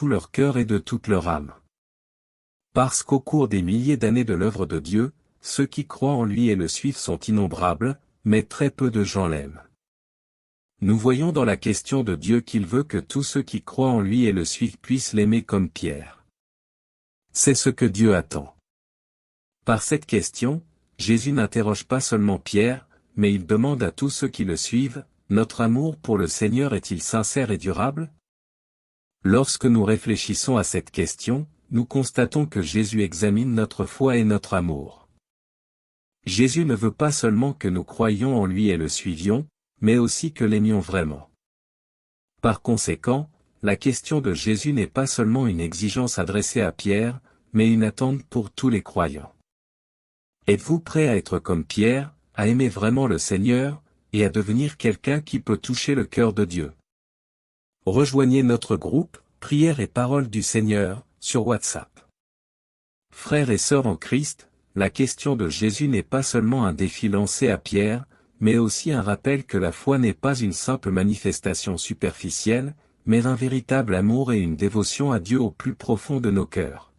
tout leur cœur et de toute leur âme. Parce qu'au cours des milliers d'années de l'œuvre de Dieu, ceux qui croient en lui et le suivent sont innombrables, mais très peu de gens l'aiment. Nous voyons dans la question de Dieu qu'il veut que tous ceux qui croient en lui et le suivent puissent l'aimer comme Pierre. C'est ce que Dieu attend. Par cette question, Jésus n'interroge pas seulement Pierre, mais il demande à tous ceux qui le suivent, notre amour pour le Seigneur est-il sincère et durable? Lorsque nous réfléchissons à cette question, nous constatons que Jésus examine notre foi et notre amour. Jésus ne veut pas seulement que nous croyions en lui et le suivions, mais aussi que l'aimions vraiment. Par conséquent, la question de Jésus n'est pas seulement une exigence adressée à Pierre, mais une attente pour tous les croyants. Êtes-vous prêt à être comme Pierre, à aimer vraiment le Seigneur, et à devenir quelqu'un qui peut toucher le cœur de Dieu? Rejoignez notre groupe, Prières et Paroles du Seigneur, sur WhatsApp. Frères et sœurs en Christ, la question de Jésus n'est pas seulement un défi lancé à Pierre, mais aussi un rappel que la foi n'est pas une simple manifestation superficielle, mais un véritable amour et une dévotion à Dieu au plus profond de nos cœurs.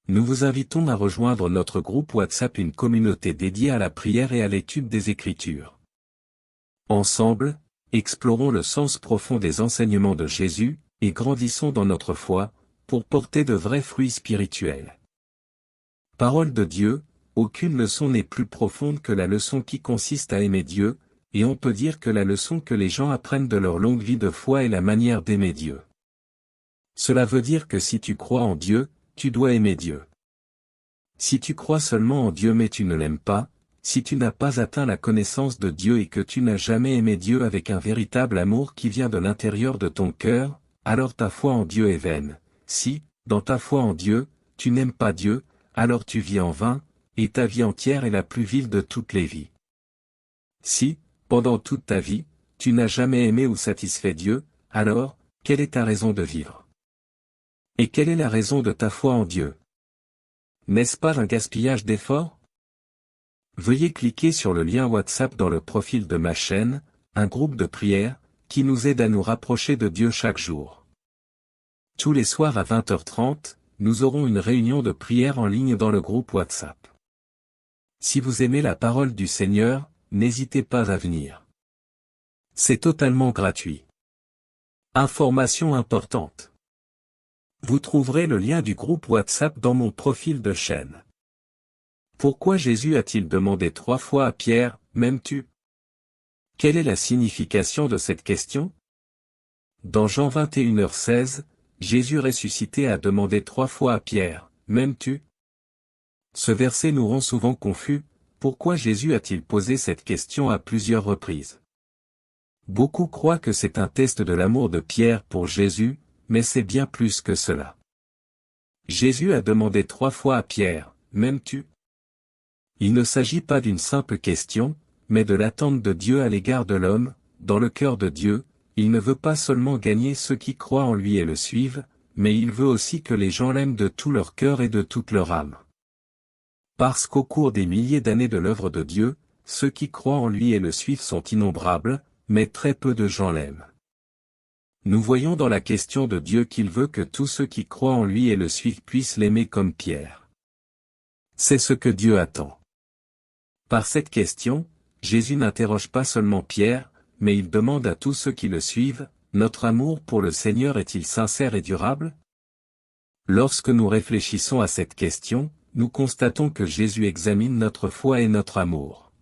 Nous vous invitons à rejoindre notre groupe WhatsApp, une communauté dédiée à la prière et à l'étude des Écritures. Ensemble, explorons le sens profond des enseignements de Jésus, et grandissons dans notre foi, pour porter de vrais fruits spirituels. Parole de Dieu, aucune leçon n'est plus profonde que la leçon qui consiste à aimer Dieu, et on peut dire que la leçon que les gens apprennent de leur longue vie de foi est la manière d'aimer Dieu. Cela veut dire que si tu crois en Dieu, tu dois aimer Dieu. Si tu crois seulement en Dieu mais tu ne l'aimes pas, si tu n'as pas atteint la connaissance de Dieu et que tu n'as jamais aimé Dieu avec un véritable amour qui vient de l'intérieur de ton cœur, alors ta foi en Dieu est vaine. Si, dans ta foi en Dieu, tu n'aimes pas Dieu, alors tu vis en vain, et ta vie entière est la plus vile de toutes les vies. Si, pendant toute ta vie, tu n'as jamais aimé ou satisfait Dieu, alors, quelle est ta raison de vivre? Et quelle est la raison de ta foi en Dieu? N'est-ce pas un gaspillage d'efforts? Veuillez cliquer sur le lien WhatsApp dans le profil de ma chaîne, un groupe de prière, qui nous aide à nous rapprocher de Dieu chaque jour. Tous les soirs à 20h30, nous aurons une réunion de prière en ligne dans le groupe WhatsApp. Si vous aimez la parole du Seigneur, n'hésitez pas à venir. C'est totalement gratuit. Information importante. Vous trouverez le lien du groupe WhatsApp dans mon profil de chaîne. Pourquoi Jésus a-t-il demandé 3 fois à Pierre, « M'aimes-tu » ? Quelle est la signification de cette question? Dans Jean 21h16, Jésus ressuscité a demandé 3 fois à Pierre, « M'aimes-tu » ? Ce verset nous rend souvent confus. Pourquoi Jésus a-t-il posé cette question à plusieurs reprises? Beaucoup croient que c'est un test de l'amour de Pierre pour Jésus, mais c'est bien plus que cela. Jésus a demandé 3 fois à Pierre, « M'aimes-tu » ? Il ne s'agit pas d'une simple question, mais de l'attente de Dieu à l'égard de l'homme. Dans le cœur de Dieu, il ne veut pas seulement gagner ceux qui croient en lui et le suivent, mais il veut aussi que les gens l'aiment de tout leur cœur et de toute leur âme. Parce qu'au cours des milliers d'années de l'œuvre de Dieu, ceux qui croient en lui et le suivent sont innombrables, mais très peu de gens l'aiment. Nous voyons dans la question de Dieu qu'il veut que tous ceux qui croient en lui et le suivent puissent l'aimer comme Pierre. C'est ce que Dieu attend. Par cette question, Jésus n'interroge pas seulement Pierre, mais il demande à tous ceux qui le suivent, notre amour pour le Seigneur est-il sincère et durable? Lorsque nous réfléchissons à cette question, nous constatons que Jésus examine notre foi et notre amour.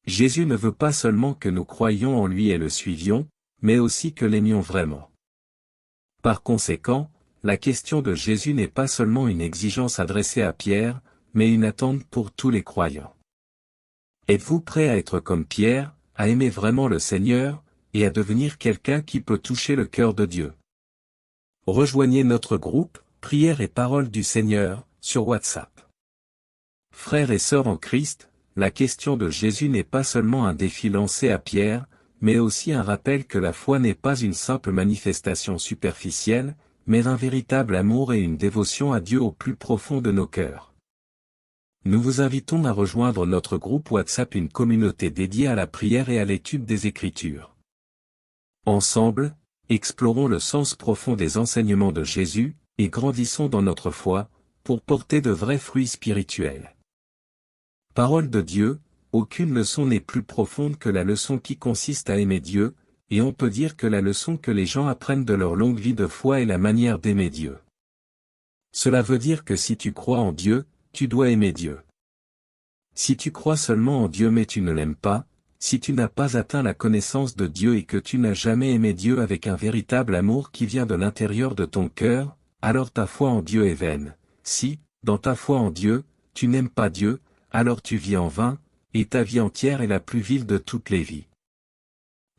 Jésus ne veut pas seulement que nous croyions en lui et le suivions, mais aussi que l'aimions vraiment. Par conséquent, la question de Jésus n'est pas seulement une exigence adressée à Pierre, mais une attente pour tous les croyants. Êtes-vous prêt à être comme Pierre, à aimer vraiment le Seigneur, et à devenir quelqu'un qui peut toucher le cœur de Dieu? Rejoignez notre groupe, Prières et Paroles du Seigneur, sur WhatsApp. Frères et sœurs en Christ, la question de Jésus n'est pas seulement un défi lancé à Pierre, mais aussi un rappel que la foi n'est pas une simple manifestation superficielle, mais un véritable amour et une dévotion à Dieu au plus profond de nos cœurs. Nous vous invitons à rejoindre notre groupe WhatsApp, une communauté dédiée à la prière et à l'étude des Écritures. Ensemble, explorons le sens profond des enseignements de Jésus, et grandissons dans notre foi, pour porter de vrais fruits spirituels. Parole de Dieu, aucune leçon n'est plus profonde que la leçon qui consiste à aimer Dieu, et on peut dire que la leçon que les gens apprennent de leur longue vie de foi est la manière d'aimer Dieu. Cela veut dire que si tu crois en Dieu, tu dois aimer Dieu. Si tu crois seulement en Dieu mais tu ne l'aimes pas, si tu n'as pas atteint la connaissance de Dieu et que tu n'as jamais aimé Dieu avec un véritable amour qui vient de l'intérieur de ton cœur, alors ta foi en Dieu est vaine. Si, dans ta foi en Dieu, tu n'aimes pas Dieu, alors tu vis en vain, et ta vie entière est la plus vile de toutes les vies.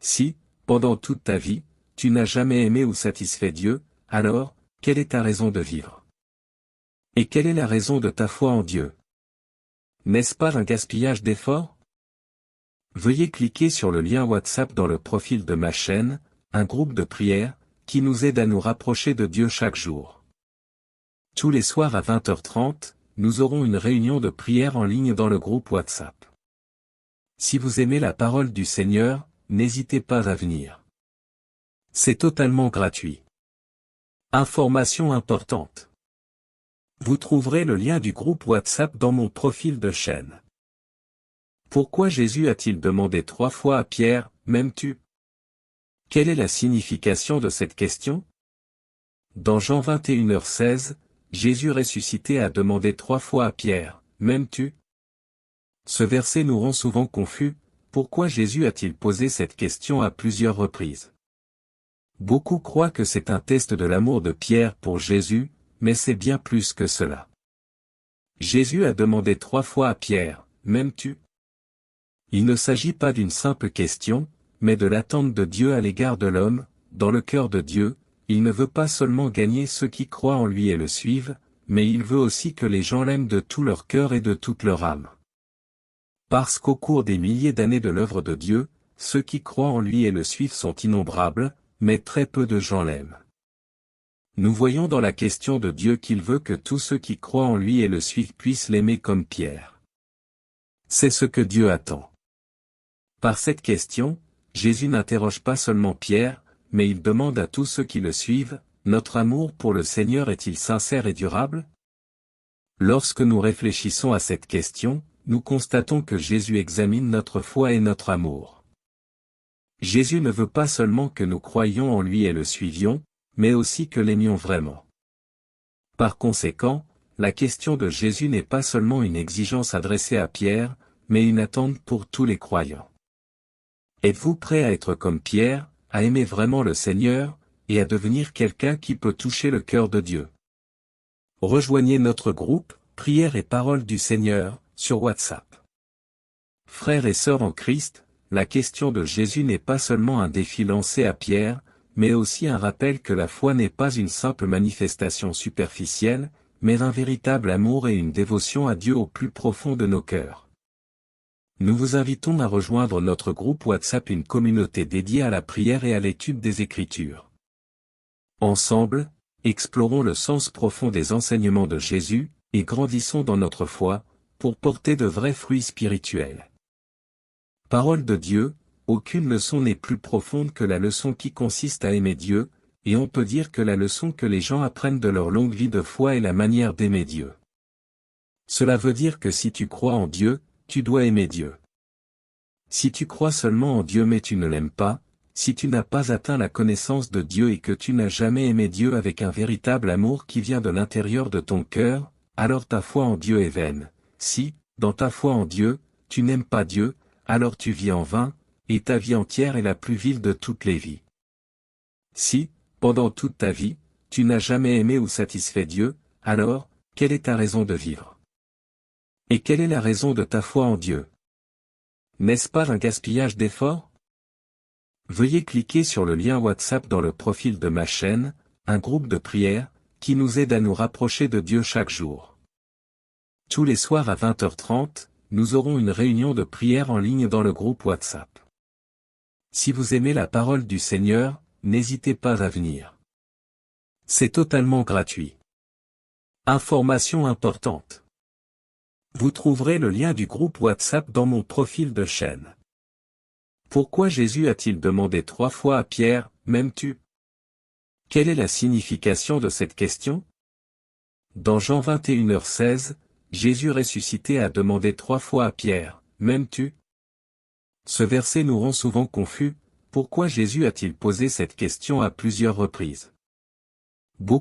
Si, pendant toute ta vie, tu n'as jamais aimé ou satisfait Dieu, alors, quelle est ta raison de vivre? Et quelle est la raison de ta foi en Dieu? N'est-ce pas un gaspillage d'efforts? Veuillez cliquer sur le lien WhatsApp dans le profil de ma chaîne, un groupe de prière, qui nous aide à nous rapprocher de Dieu chaque jour. Tous les soirs à 20h30, nous aurons une réunion de prière en ligne dans le groupe WhatsApp. Si vous aimez la parole du Seigneur, n'hésitez pas à venir. C'est totalement gratuit. Information importante. Vous trouverez le lien du groupe WhatsApp dans mon profil de chaîne. Pourquoi Jésus a-t-il demandé 3 fois à Pierre, « M'aimes-tu » Quelle est la signification de cette question? Dans Jean 21h16, Jésus ressuscité a demandé 3 fois à Pierre, « M'aimes-tu » Ce verset nous rend souvent confus, pourquoi Jésus a-t-il posé cette question à plusieurs reprises? Beaucoup croient que c'est un test de l'amour de Pierre pour Jésus, mais c'est bien plus que cela. Jésus a demandé 3 fois à Pierre, « M'aimes-tu » Il ne s'agit pas d'une simple question, mais de l'attente de Dieu à l'égard de l'homme. Dans le cœur de Dieu, il ne veut pas seulement gagner ceux qui croient en lui et le suivent, mais il veut aussi que les gens l'aiment de tout leur cœur et de toute leur âme. Parce qu'au cours des milliers d'années de l'œuvre de Dieu, ceux qui croient en lui et le suivent sont innombrables, mais très peu de gens l'aiment. Nous voyons dans la question de Dieu qu'il veut que tous ceux qui croient en lui et le suivent puissent l'aimer comme Pierre. C'est ce que Dieu attend. Par cette question, Jésus n'interroge pas seulement Pierre, mais il demande à tous ceux qui le suivent, « Notre amour pour le Seigneur est-il sincère et durable ?» Lorsque nous réfléchissons à cette question, nous constatons que Jésus examine notre foi et notre amour. Jésus ne veut pas seulement que nous croyions en lui et le suivions, mais aussi que l'aimions vraiment. Par conséquent, la question de Jésus n'est pas seulement une exigence adressée à Pierre, mais une attente pour tous les croyants. Êtes-vous prêt à être comme Pierre, à aimer vraiment le Seigneur, et à devenir quelqu'un qui peut toucher le cœur de Dieu? Rejoignez notre groupe, Prière et Parole du Seigneur, sur WhatsApp. Frères et sœurs en Christ, la question de Jésus n'est pas seulement un défi lancé à Pierre, mais aussi un rappel que la foi n'est pas une simple manifestation superficielle, mais un véritable amour et une dévotion à Dieu au plus profond de nos cœurs. Nous vous invitons à rejoindre notre groupe WhatsApp, une communauté dédiée à la prière et à l'étude des Écritures. Ensemble, explorons le sens profond des enseignements de Jésus, et grandissons dans notre foi, pour porter de vrais fruits spirituels. Parole de Dieu, aucune leçon n'est plus profonde que la leçon qui consiste à aimer Dieu, et on peut dire que la leçon que les gens apprennent de leur longue vie de foi est la manière d'aimer Dieu. Cela veut dire que si tu crois en Dieu, tu dois aimer Dieu. Si tu crois seulement en Dieu mais tu ne l'aimes pas, si tu n'as pas atteint la connaissance de Dieu et que tu n'as jamais aimé Dieu avec un véritable amour qui vient de l'intérieur de ton cœur, alors ta foi en Dieu est vaine. Si, dans ta foi en Dieu, tu n'aimes pas Dieu, alors tu vis en vain, et ta vie entière est la plus vile de toutes les vies. Si, pendant toute ta vie, tu n'as jamais aimé ou satisfait Dieu, alors, quelle est ta raison de vivre? Et quelle est la raison de ta foi en Dieu? N'est-ce pas un gaspillage d'efforts? Veuillez cliquer sur le lien WhatsApp dans le profil de ma chaîne, un groupe de prière, qui nous aide à nous rapprocher de Dieu chaque jour. Tous les soirs à 20h30, nous aurons une réunion de prière en ligne dans le groupe WhatsApp. Si vous aimez la parole du Seigneur, n'hésitez pas à venir. C'est totalement gratuit. Information importante. Vous trouverez le lien du groupe WhatsApp dans mon profil de chaîne. Pourquoi Jésus a-t-il demandé 3 fois à Pierre, « M'aimes-tu » Quelle est la signification de cette question? Dans Jean 21h16, Jésus ressuscité a demandé 3 fois à Pierre, « M'aimes-tu » Ce verset nous rend souvent confus, pourquoi Jésus a-t-il posé cette question à plusieurs reprises?